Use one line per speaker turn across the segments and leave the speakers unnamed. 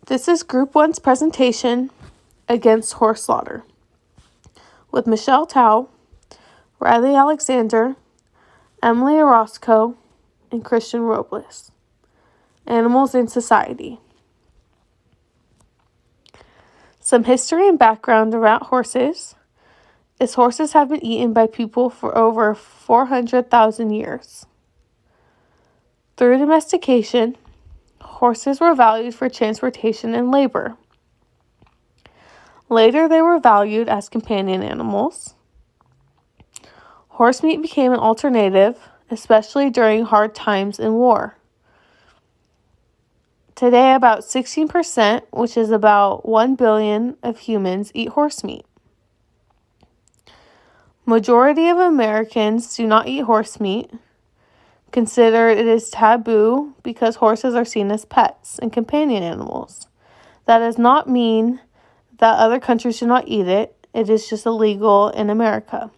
This is Group 1's presentation against horse slaughter with Michelle Thao, Riley Alexander, Emily Orozco, and Christian Robles. Animals in Society. Some history and background around horses is horses have been eaten by people for over 400,000 years. Through domestication, horses were valued for transportation and labor. Later, they were valued as companion animals. Horse meat became an alternative, especially during hard times in war. Today, about 16%, which is about 1 billion of humans, eat horse meat. Majority of Americans do not eat horse meat. Consider it is taboo because horses are seen as pets and companion animals. That does not mean that other countries do not eat it. It is just illegal in America.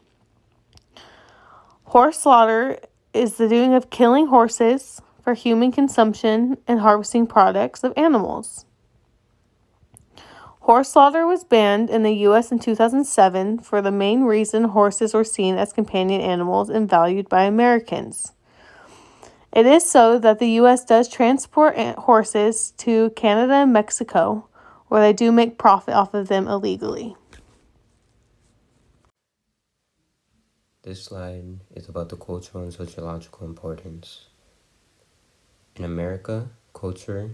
Horse slaughter is the doing of killing horses for human consumption and harvesting products of animals. Horse slaughter was banned in the U.S. in 2007 for the main reason horses were seen as companion animals and valued by Americans. It is so that the U.S. does transport horses to Canada and Mexico, where they do make profit off of them illegally.
This slide is about the cultural and sociological importance. In American culture,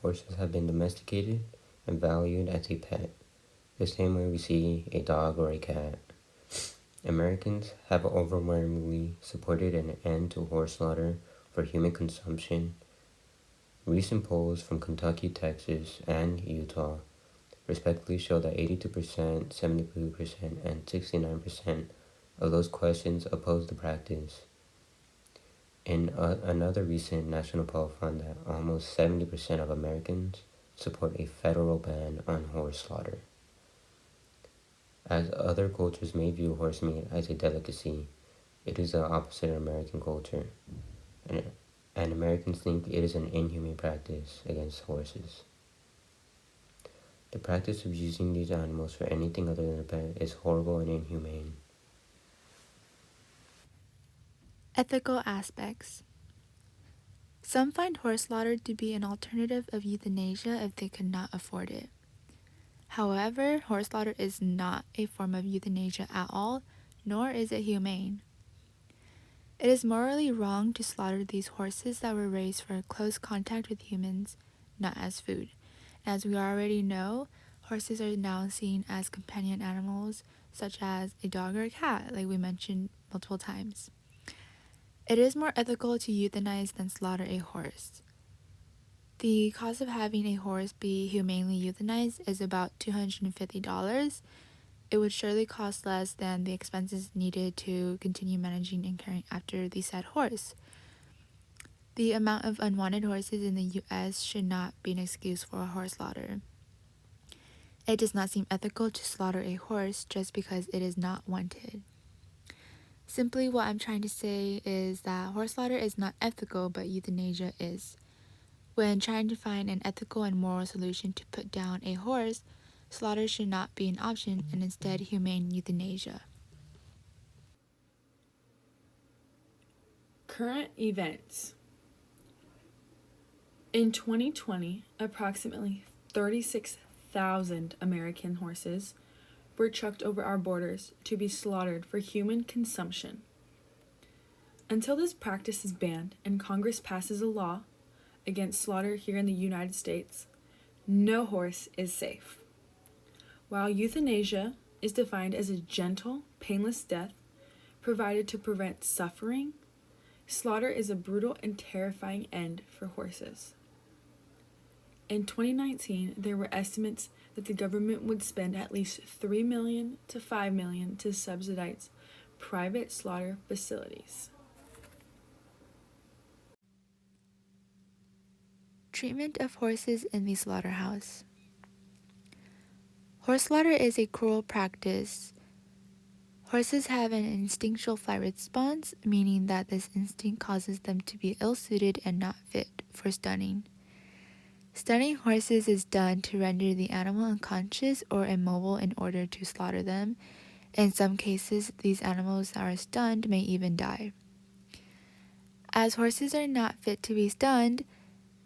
horses have been domesticated and valued as a pet, the same way we see a dog or a cat. Americans have overwhelmingly supported an end to horse slaughter for human consumption. Recent polls from Kentucky, Texas, and Utah respectively show that 82%, 72%, and 69% of those questions oppose the practice. In another recent national poll found that almost 70% of Americans support a federal ban on horse slaughter. As other cultures may view horse meat as a delicacy, it is the opposite of American culture, and Americans think it is an inhumane practice against horses. The practice of using these animals for anything other than a pet is horrible and inhumane.
Ethical aspects. Some find horse slaughter to be an alternative of euthanasia if they could not afford it. However, horse slaughter is not a form of euthanasia at all, nor is it humane. It is morally wrong to slaughter these horses that were raised for close contact with humans, not as food. As we already know, horses are now seen as companion animals, such as a dog or a cat, like we mentioned multiple times. It is more ethical to euthanize than slaughter a horse. The cost of having a horse be humanely euthanized is about $250. It would surely cost less than the expenses needed to continue managing and caring after the said horse. The amount of unwanted horses in the U.S. should not be an excuse for a horse slaughter. It does not seem ethical to slaughter a horse just because it is not wanted. Simply, what I'm trying to say is that horse slaughter is not ethical, but euthanasia is. When trying to find an ethical and moral solution to put down a horse, slaughter should not be an option and instead humane euthanasia.
Current events. In 2020, approximately 36,000 American horses were trucked over our borders to be slaughtered for human consumption. Until this practice is banned and Congress passes a law against slaughter here in the United States, no horse is safe. While euthanasia is defined as a gentle, painless death provided to prevent suffering, slaughter is a brutal and terrifying end for horses. In 2019, there were estimates that the government would spend at least $3 million to $5 million to subsidize private slaughter facilities.
Treatment of horses in the slaughterhouse. Horse slaughter is a cruel practice. Horses have an instinctual flight response, meaning that this instinct causes them to be ill-suited and not fit for stunning. Stunning horses is done to render the animal unconscious or immobile in order to slaughter them. In some cases, these animals that are stunned may even die. As horses are not fit to be stunned,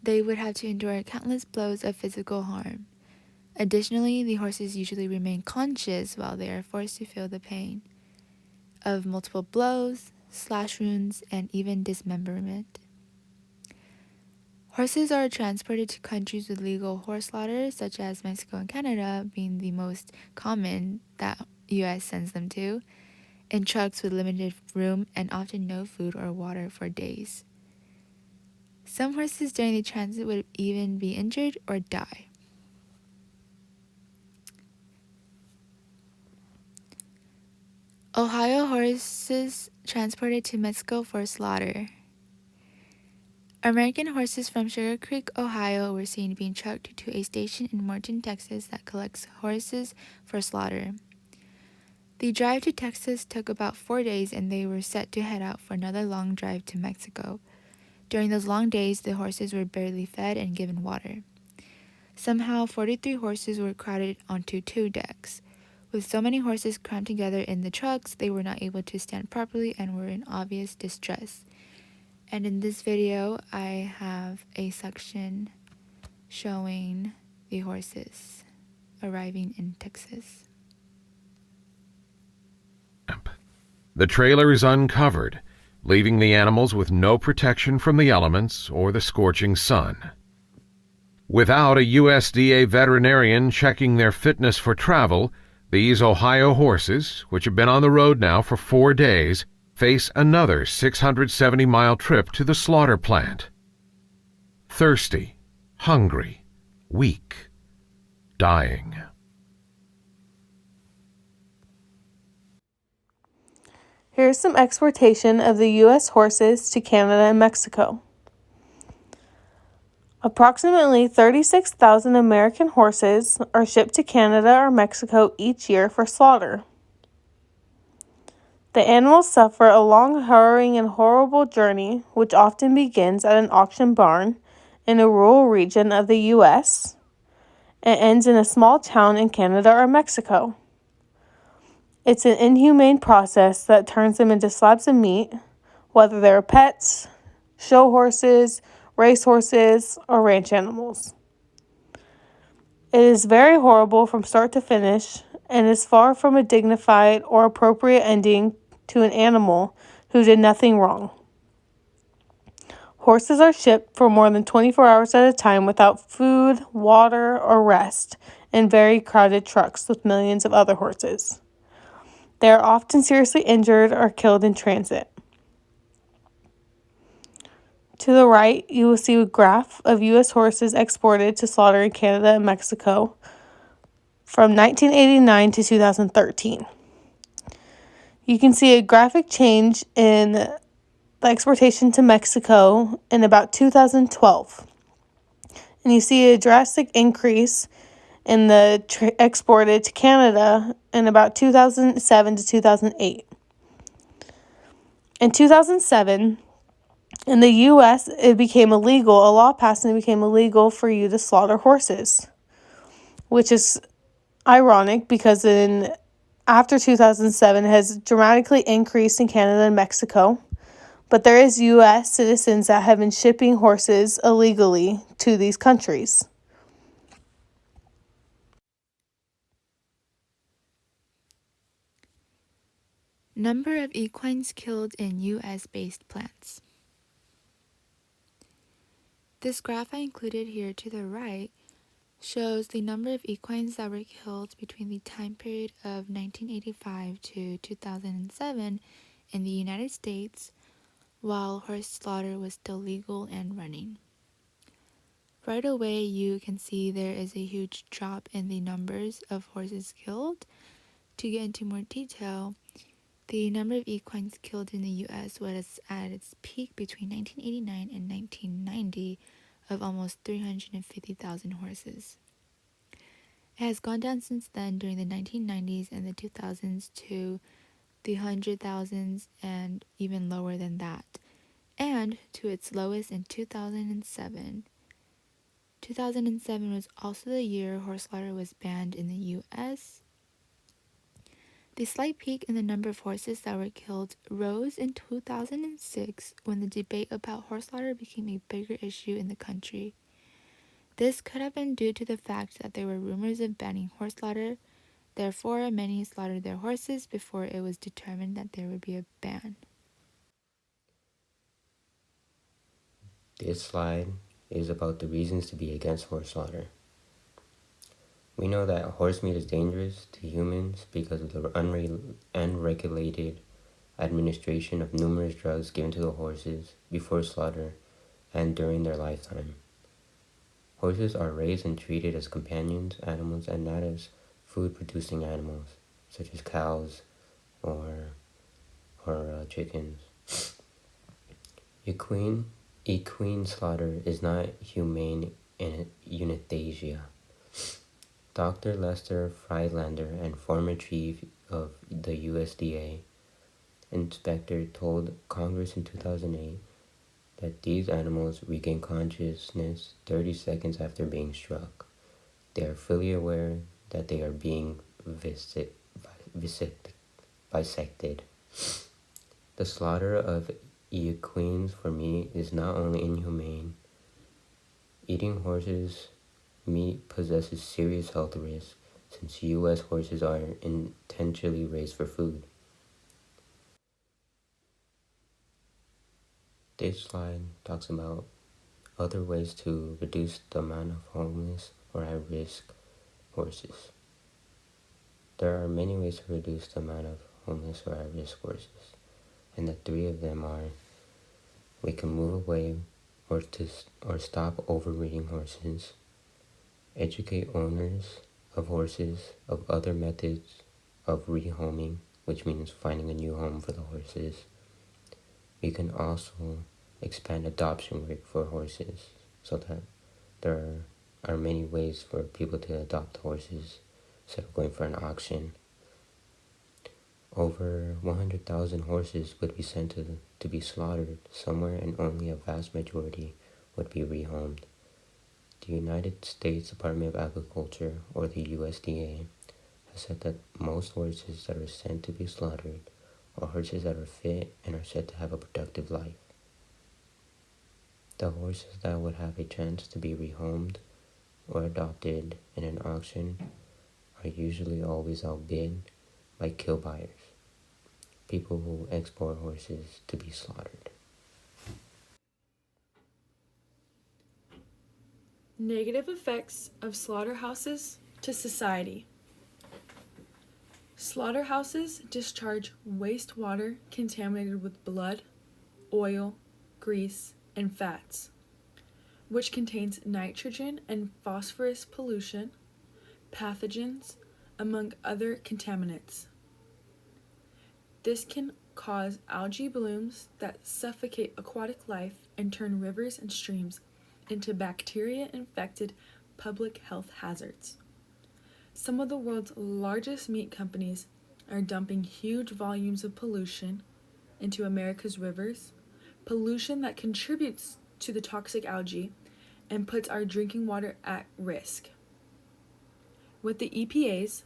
they would have to endure countless blows of physical harm. Additionally, the horses usually remain conscious while they are forced to feel the pain of multiple blows, slash wounds, and even dismemberment. Horses are transported to countries with legal horse slaughter, such as Mexico and Canada being the most common that US sends them to, in trucks with limited room and often no food or water for days. Some horses during the transit would even be injured or die. Ohio horses transported to Mexico for slaughter. American horses from Sugar Creek, Ohio were seen being trucked to a station in Morton, Texas that collects horses for slaughter. The drive to Texas took about 4 days and they were set to head out for another long drive to Mexico. During those long days, the horses were barely fed and given water. Somehow, 43 horses were crowded onto 2 decks. With so many horses crammed together in the trucks, they were not able to stand properly and were in obvious distress. And in this video, I have a section showing the horses arriving in Texas.
The trailer is uncovered, leaving the animals with no protection from the elements or the scorching sun. Without a USDA veterinarian checking their fitness for travel, these Ohio horses, which have been on the road now for 4 days, face another 670-mile trip to the slaughter plant. Thirsty, hungry, weak, dying.
Here's some exportation of the U.S. horses to Canada and Mexico. Approximately 36,000 American horses are shipped to Canada or Mexico each year for slaughter. The animals suffer a long, harrowing, and horrible journey, which often begins at an auction barn in a rural region of the U.S. and ends in a small town in Canada or Mexico. It's an inhumane process that turns them into slabs of meat, whether they're pets, show horses, race horses, or ranch animals. It is very horrible from start to finish and is far from a dignified or appropriate ending to an animal who did nothing wrong. Horses are shipped for more than 24 hours at a time without food, water, or rest in very crowded trucks with millions of other horses. They are often seriously injured or killed in transit. To the right, you will see a graph of U.S. horses exported to slaughter in Canada and Mexico from 1989 to 2013. You can see a graphic change in the exportation to Mexico in about 2012. And you see a drastic increase in the exported to Canada in about 2007 to 2008. In 2007, in the U.S., a law passed and it became illegal for you to slaughter horses, which is ironic because after 2007 has dramatically increased in Canada and Mexico, but there is U.S. citizens that have been shipping horses illegally to these countries.
Number of equines killed in U.S.-based plants. This graph I included here to the right shows the number of equines that were killed between the time period of 1985 to 2007 in the United States, while horse slaughter was still legal and running. Right away, you can see there is a huge drop in the numbers of horses killed. To get into more detail, the number of equines killed in the U.S. was at its peak between 1989 and 1990 of almost 350,000 horses. It has gone down since then during the 1990s and the 2000s to the 100,000s and even lower than that, and to its lowest in 2007. 2007 was also the year horse slaughter was banned in the US. The slight peak in the number of horses that were killed rose in 2006 when the debate about horse slaughter became a bigger issue in the country. This could have been due to the fact that there were rumors of banning horse slaughter. Therefore, many slaughtered their horses before it was determined that there would be a ban.
This slide is about the reasons to be against horse slaughter. We know that horse meat is dangerous to humans because of the unregulated administration of numerous drugs given to the horses before slaughter and during their lifetime. Horses are raised and treated as companions animals and not as food-producing animals, such as cows or chickens. Equine slaughter is not humane euthanasia. Dr. Lester Friedlander, and former chief of the USDA inspector, told Congress in 2008 that these animals regain consciousness 30 seconds after being struck. They are fully aware that they are being bisected. The slaughter of equines for meat is not only inhumane. Eating horses' meat possesses serious health risks since U.S. horses are intentionally raised for food. This slide talks about other ways to reduce the amount of homeless or at-risk horses. There are many ways to reduce the amount of homeless or at-risk horses, and the three of them are: we can move away or stop overbreeding horses, educate owners of horses of other methods of rehoming, which means finding a new home for the horses. We can also expand adoption work for horses so that there are many ways for people to adopt horses instead of going for an auction. Over 100,000 horses would be sent to be slaughtered somewhere, and only a vast majority would be rehomed. The United States Department of Agriculture, or the USDA, has said that most horses that are sent to be slaughtered are horses that are fit and are said to have a productive life. The horses that would have a chance to be rehomed or adopted in an auction are usually always outbid by kill buyers, people who export horses to be slaughtered.
Negative effects of slaughterhouses to society. Slaughterhouses discharge wastewater contaminated with blood, oil, grease, and fats, which contains nitrogen and phosphorus pollution, pathogens, among other contaminants. This can cause algae blooms that suffocate aquatic life and turn rivers and streams into bacteria-infected public health hazards. Some of the world's largest meat companies are dumping huge volumes of pollution into America's rivers, pollution that contributes to the toxic algae and puts our drinking water at risk. With the EPA's,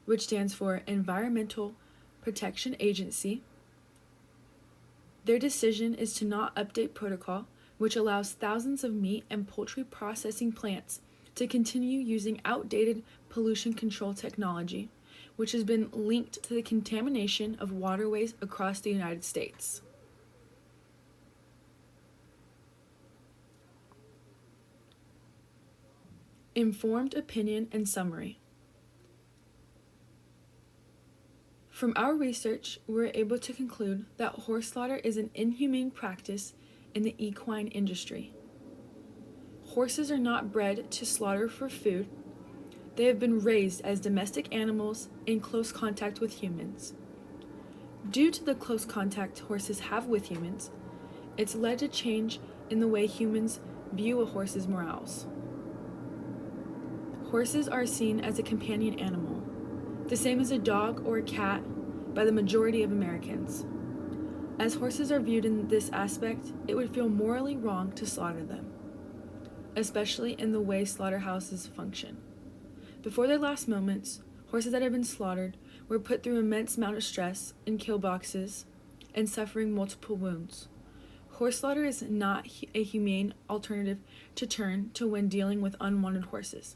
which stands for Environmental Protection Agency, their decision is to not update protocol, which allows thousands of meat and poultry processing plants to continue using outdated pollution control technology, which has been linked to the contamination of waterways across the United States. Informed opinion and summary. From our research, we're able to conclude that horse slaughter is an inhumane practice in the equine industry. Horses are not bred to slaughter for food. They have been raised as domestic animals in close contact with humans. Due to the close contact horses have with humans, it's led to change in the way humans view a horse's morals. Horses are seen as a companion animal, the same as a dog or a cat by the majority of Americans. As horses are viewed in this aspect, it would feel morally wrong to slaughter them. especially in the way slaughterhouses function. Before their last moments, horses that had been slaughtered were put through immense amount of stress in kill boxes and suffering multiple wounds. Horse slaughter is not a humane alternative to turn to when dealing with unwanted horses.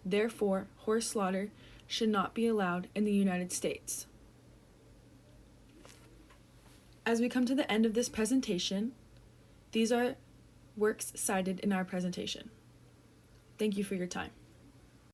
Therefore, horse slaughter should not be allowed in the United States. As we come to the end of this presentation, these are works cited in our presentation. Thank you for your time.